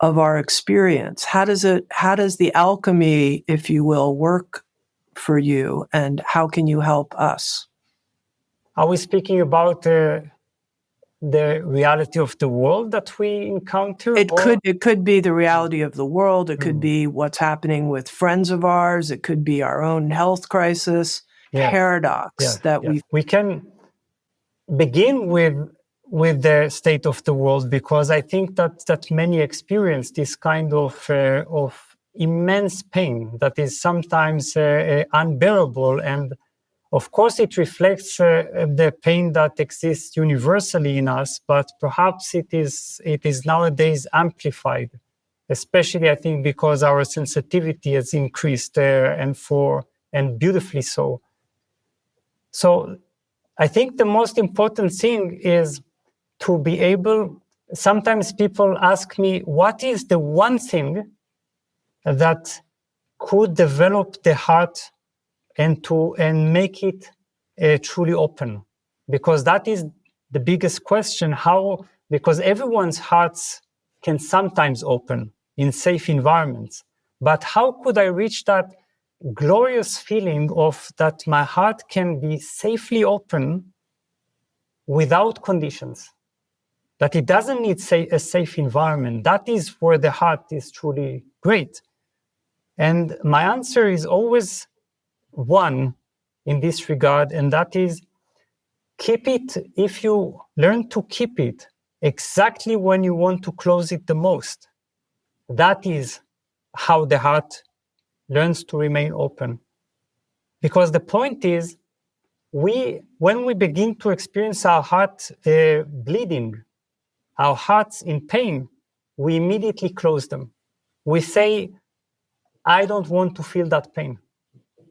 of our experience? How does the alchemy, if you will, work for you, and how can you help us? Are we speaking about the reality of the world that we encounter? It could be the reality of the world. It could be what's happening with friends of ours. It could be our own health crisis, paradox that we can begin with the state of the world, because I think that many experience this kind of immense pain that is sometimes unbearable, and of course it reflects the pain that exists universally in us, but perhaps it is nowadays amplified, especially I think because our sensitivity has increased and beautifully so. So I think the most important thing is to be able, sometimes people ask me, what is the one thing that could develop the heart and make it truly open? Because that is the biggest question. How? Because everyone's hearts can sometimes open in safe environments. But how could I reach that glorious feeling of that my heart can be safely open without conditions? That it doesn't need, say, a safe environment. That is where the heart is truly great. And my answer is always one in this regard, and that is, keep it, if you learn to keep it exactly when you want to close it the most. That is how the heart learns to remain open. Because the point is, when we begin to experience our heart bleeding, our hearts in pain, we immediately close them. We say, I don't want to feel that pain.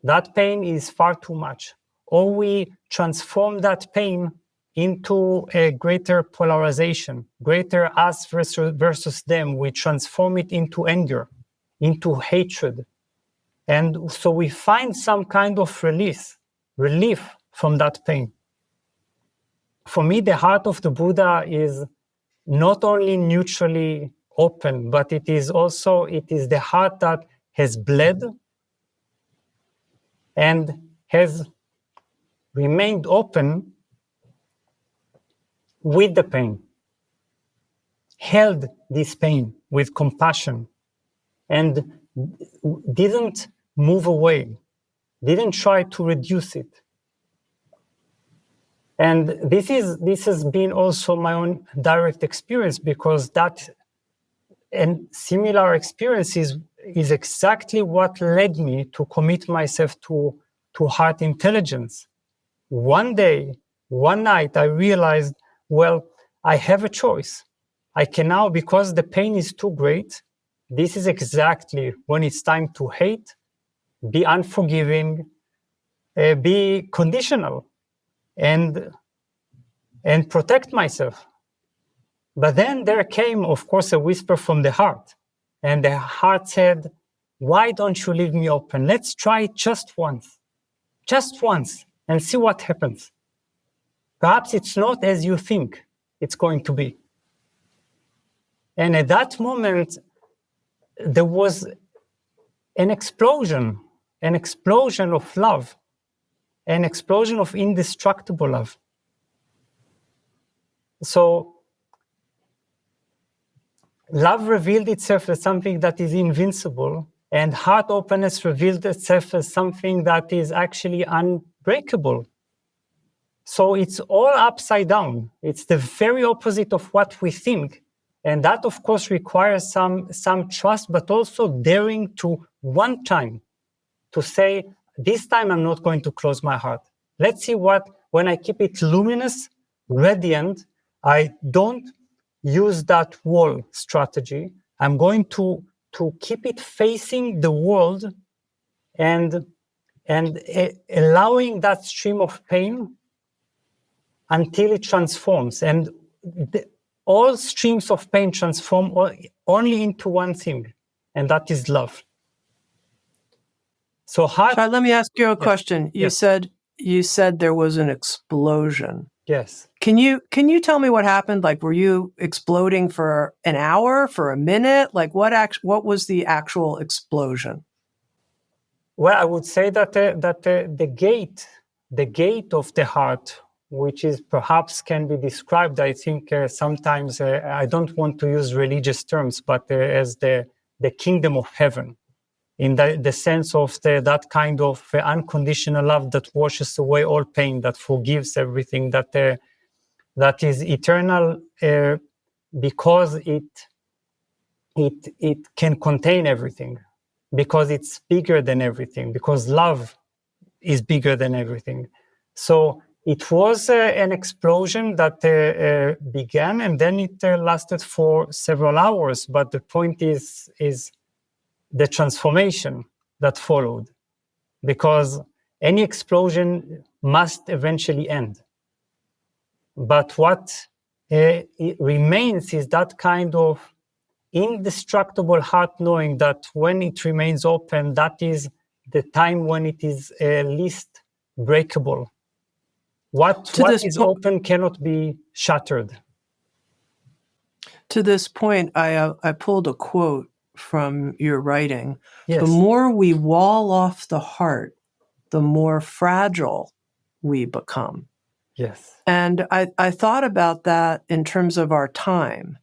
That pain is far too much. Or we transform that pain into a greater polarization, greater us versus them. We transform it into anger, into hatred. And so we find some kind of relief from that pain. For me, the heart of the Buddha is not only neutrally open, but it is the heart that has bled and has remained open with the pain, held this pain with compassion, and didn't move away, didn't try to reduce it. And this has been also my own direct experience, because that and similar experiences is exactly what led me to commit myself to heart intelligence. One day, one night, I realized, well, I have a choice. I can now, because the pain is too great, this is exactly when it's time to hate, be unforgiving, be conditional, and protect myself. But then there came, of course, a whisper from the heart. And the heart said, why don't you leave me open? Let's try it just once, and see what happens. Perhaps it's not as you think it's going to be. And at that moment, there was an explosion of love, an explosion of indestructible love. So love revealed itself as something that is invincible, and heart openness revealed itself as something that is actually unbreakable. So it's all upside down. It's the very opposite of what we think. And that, of course, requires some trust, but also daring to one time to say, this time I'm not going to close my heart. Let's see when I keep it luminous, radiant, I don't use that wall strategy. I'm going to keep it facing the world and allowing that stream of pain until it transforms. And all streams of pain transform only into one thing, and that is love. So heart. Shai, let me ask you a Yes. question. You said there was an explosion. Yes. Can you tell me what happened? Like, were you exploding for an hour, for a minute? Like, what was the actual explosion? Well, I would say that the gate of the heart, which is perhaps can be described, I think sometimes I don't want to use religious terms, but as the kingdom of heaven, in the sense of that kind of unconditional love that washes away all pain, that forgives everything, that is eternal, because it can contain everything, because it's bigger than everything, because love is bigger than everything. So it was an explosion that began, and then it lasted for several hours. But the point is the transformation that followed, because any explosion must eventually end. But what it remains is that kind of indestructible heart knowing that when it remains open, that is the time when it is least breakable. What is open cannot be shattered. To this point, I pulled a quote from your writing. Yes. The more we wall off the heart, the more fragile we become. Yes. And I thought about that in terms of our time,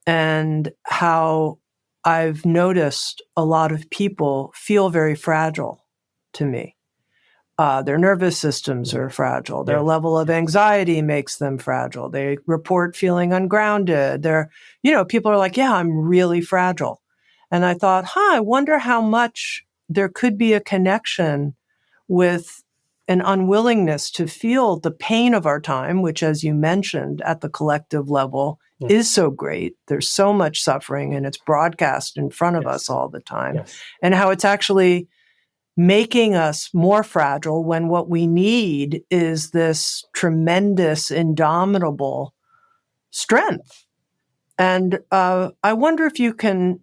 and how I've noticed a lot of people feel very fragile to me. Their nervous systems are fragile. Their level of anxiety makes them fragile. They report feeling ungrounded. People are like, yeah, I'm really fragile. And I thought, I wonder how much there could be a connection with an unwillingness to feel the pain of our time, which, as you mentioned, at the collective level is so great. There's so much suffering and it's broadcast in front of us all the time. And how it's actually making us more fragile when what we need is this tremendous, indomitable strength. And I wonder if you can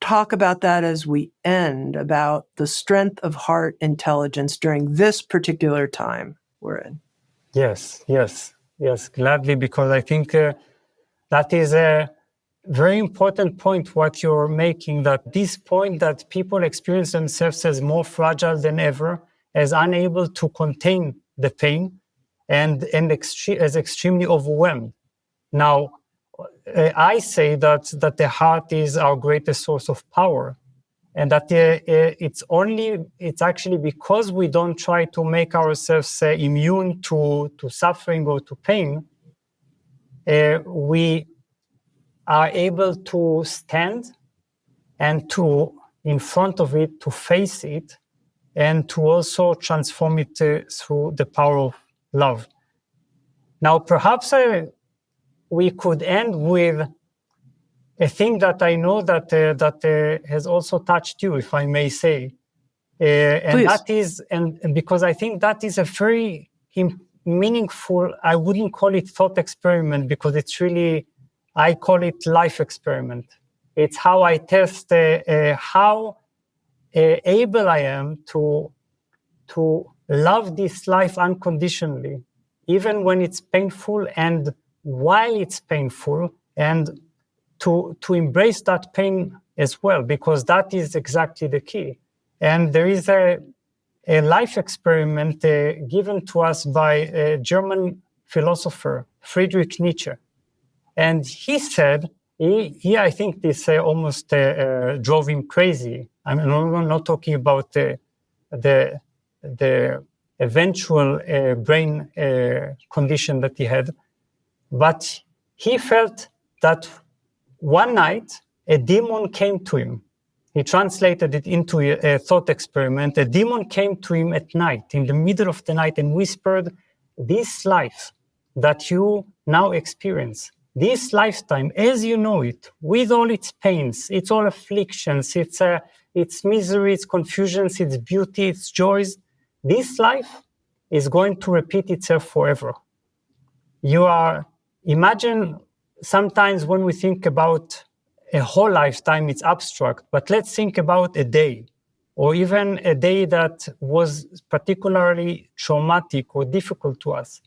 talk about that as we end, about the strength of heart intelligence during this particular time we're in. Yes, gladly, because I think that is a very important point what you're making, that this point that people experience themselves as more fragile than ever, as unable to contain the pain, and as extremely overwhelmed. Now, I say that the heart is our greatest source of power, and that it's actually because we don't try to make ourselves immune to suffering or to pain, we are able to stand and to, in front of it, to face it, and to also transform it through the power of love. Now, perhaps we could end with a thing that I know that has also touched you, if I may say, and Please. that is, and because I think that is a very meaningful. I wouldn't call it thought experiment, because it's really, I call it life experiment. It's how I test how able I am to love this life unconditionally, even when it's painful, and while it's painful, and to embrace that pain as well, because that is exactly the key. And there is a life experiment given to us by a German philosopher, Friedrich Nietzsche. And he said, I think this almost drove him crazy. I'm not talking about the eventual brain condition that he had, but he felt that one night a demon came to him. He translated it into a thought experiment. A demon came to him at night, in the middle of the night, and whispered, "This life that you now experience, this lifetime as you know it, with all its pains, its all afflictions, its misery, its confusions, its beauty, its joys, this life is going to repeat itself forever." Imagine sometimes when we think about a whole lifetime, it's abstract, but let's think about a day, or even a day that was particularly traumatic or difficult to us.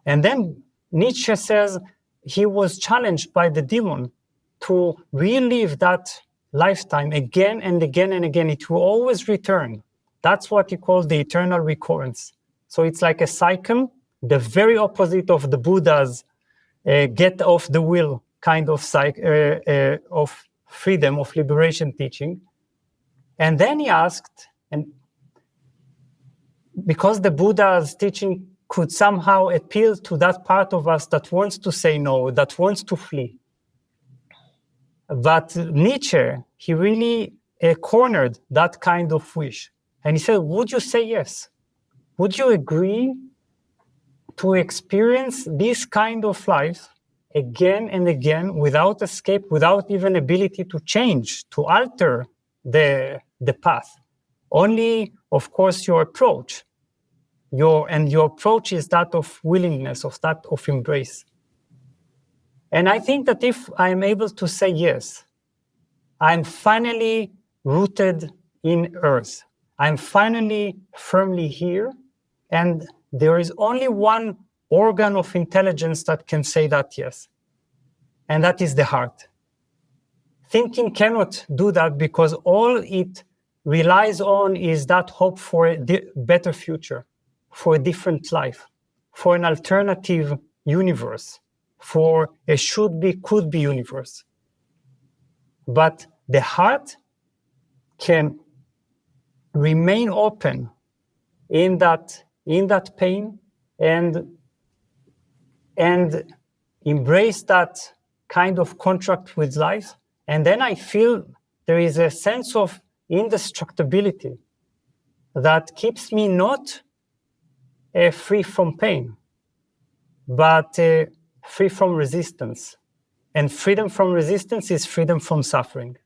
And then Nietzsche says he was challenged by the demon to relive that lifetime again and again and again. It will always return. That's what he calls the eternal recurrence. So it's like a cycle, the very opposite of the Buddha's get off the wheel kind of of freedom, of liberation teaching. And then he asked, and because the Buddha's teaching could somehow appeal to that part of us that wants to say no, that wants to flee. But Nietzsche, he really cornered that kind of wish. And he said, would you say yes? Would you agree to experience this kind of life again and again, without escape, without even ability to change, to alter the path? Only, of course, your approach. Your approach is that of willingness, of that of embrace. And I think that if I'm able to say yes, I'm finally rooted in earth. I'm finally firmly here, and there is only one organ of intelligence that can say that yes, and that is the heart. Thinking cannot do that, because all it relies on is that hope for a better future, for a different life, for an alternative universe, for a should be, could be universe. But the heart can remain open in that pain and embrace that kind of contract with life. And then I feel there is a sense of indestructibility that keeps me not free from pain, but free from resistance. And freedom from resistance is freedom from suffering.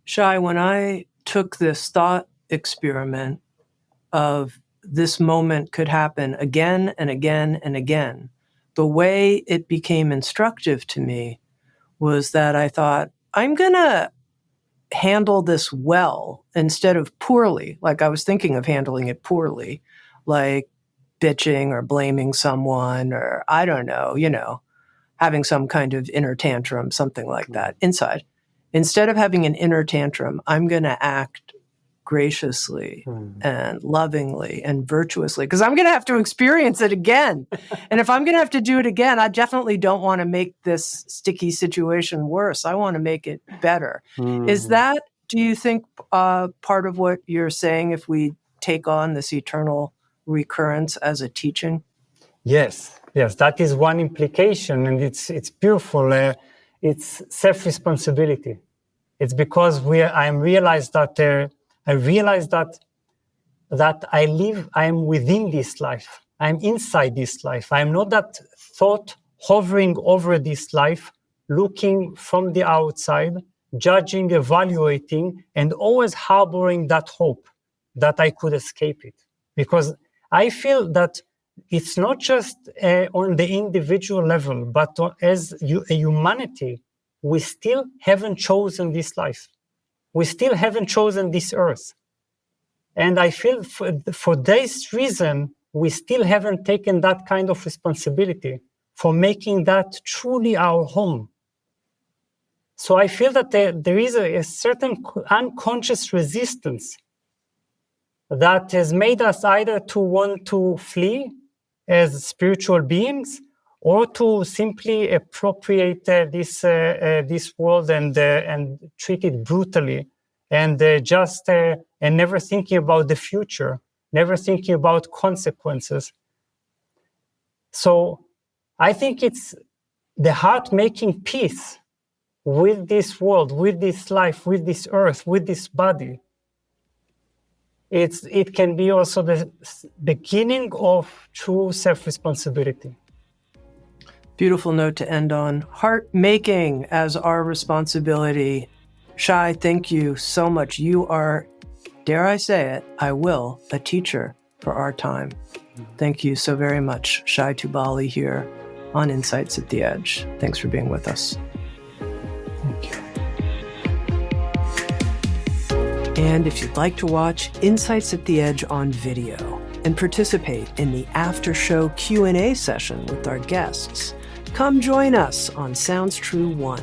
Shai, when I took this thought experiment of this moment could happen again and again and again, the way it became instructive to me was that I thought, I'm going to handle this well instead of poorly. Like I was thinking of handling it poorly, like bitching or blaming someone or I don't know, having some kind of inner tantrum, something like that inside. Instead of having an inner tantrum, I'm going to act graciously and lovingly and virtuously because I'm going to have to experience it again. And if I'm going to have to do it again, I definitely don't want to make this sticky situation worse. I want to make it better. Is that, do you think, part of what you're saying if we take on this eternal recurrence as a teaching? Yes, that is one implication, and it's beautiful. It's self-responsibility. It's because I realize that I am within this life. I'm inside this life. I'm not that thought hovering over this life, looking from the outside, judging, evaluating, and always harboring that hope that I could escape it. Because I feel that it's not just on the individual level, but as a humanity, we still haven't chosen this life. We still haven't chosen this earth. And I feel for this reason, we still haven't taken that kind of responsibility for making that truly our home. So I feel that there is a certain unconscious resistance that has made us either to want to flee as spiritual beings or to simply appropriate this world and treat it brutally and and never thinking about the future, never thinking about consequences. So I think it's the heart making peace with this world, with this life, with this earth, with this body. It can be also the beginning of true self-responsibility. Beautiful note to end on. Heart making as our responsibility. Shai, thank you so much. You are, dare I say it, I will, a teacher for our time. Thank you so very much. Shai Tubali here on Insights at the Edge. Thanks for being with us. Thank you. And if you'd like to watch Insights at the Edge on video and participate in the after-show Q&A session with our guests, come join us on Sounds True 1,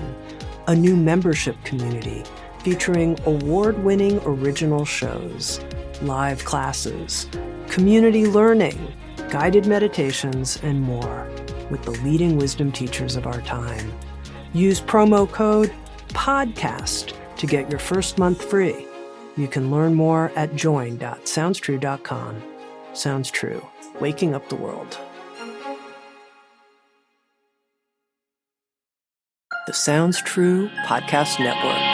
a new membership community featuring award-winning original shows, live classes, community learning, guided meditations, and more with the leading wisdom teachers of our time. Use promo code PODCAST to get your first month free. You can learn more at join.soundstrue.com. Sounds True, waking up the world. The Sounds True Podcast Network.